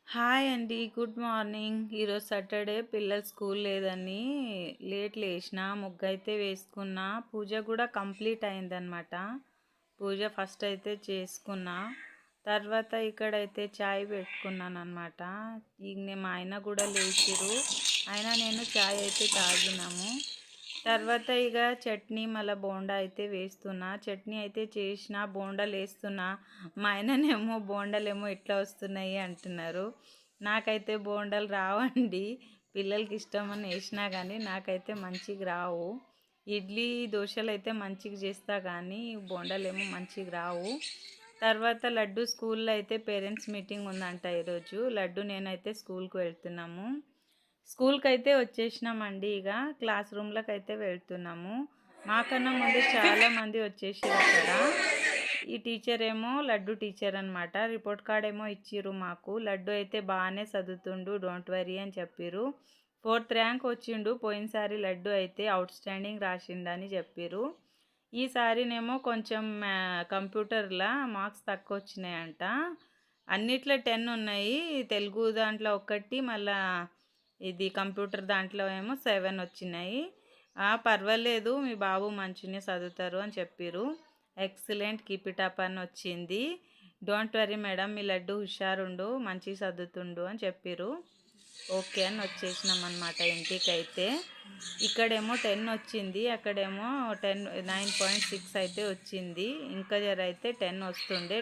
Hi అండి. Good morning. ఈరోజు Saturday పిల్లలు స్కూల్ లేదని లేట్ లేచిన. ముగ్గైతే వేసుకున్నా. పూజ కూడా కంప్లీట్ అయిందనమాట. పూజ ఫస్ట్ అయితే చేసుకున్నా. తర్వాత ఇక్కడైతే చాయ్ పెట్టుకున్నానమాట. మా ఆయన కూడా లేచిరు. అయినా నేను చాయ్ అయితే తాగినాము. తర్వాత ఇక చట్నీ మళ్ళీ బోండా అయితే వేస్తున్నా. చట్నీ అయితే చేసిన, బోండాలు వేస్తున్నా. మా ఆయననేమో బోండాలేమో ఎట్లా వస్తున్నాయి అంటున్నారు. నాకైతే బోండాలు రావండి. పిల్లలకి ఇష్టమని వేసినా కానీ నాకైతే మంచిగా రావు. ఇడ్లీ దోశలు అయితే మంచిగా చేస్తా కానీ బోండాలేమో మంచిగా రావు. తర్వాత లడ్డు స్కూల్లో అయితే పేరెంట్స్ మీటింగ్ ఉందంట ఈరోజు. లడ్డు నేనైతే స్కూల్కి వెళ్తున్నాము. స్కూల్కి అయితే వచ్చేసినామండి. ఇక క్లాస్ రూమ్లకు అయితే వెళ్తున్నాము. మాకన్నా ముందు చాలామంది వచ్చేసారు అక్కడ. ఈ టీచర్ ఏమో లడ్డు టీచర్ అనమాట. రిపోర్ట్ కార్డ్ ఏమో ఇచ్చిర్రు మాకు. లడ్డు అయితే బాగానే చదువుతుండు, డోంట్ వరీ అని చెప్పిర్రు. 4th ర్యాంక్ వచ్చిండు. పోయినసారి లడ్డు అయితే అవుట్ స్టాండింగ్ రాసిండని చెప్పిర్రు. ఈసారినేమో కొంచెం కంప్యూటర్లో మార్క్స్ తక్కువ వచ్చినాయంట. అన్నిట్లో 10 ఉన్నాయి. తెలుగు దాంట్లో ఒకటి, మళ్ళా ఇది కంప్యూటర్ దాంట్లో ఏమో 7 వచ్చినాయి. పర్వాలేదు, మీ బాబు మంచిగానే చదువుతారు అని చెప్పిర్రు. ఎక్సలెంట్, కీప్ ఇట్ అప్ అని వచ్చింది. డోంట్ వరీ మేడం, మీ లడ్డు హుషారుండు, మంచిగా చదువుతుండు అని చెప్పిర్రు. ఓకే అని వచ్చేసినాం అనమాట ఇంటికైతే. ఇక్కడేమో 10 వచ్చింది, అక్కడేమో 9.6 అయితే వచ్చింది. ఇంకా జర అయితే 10 వస్తుండే.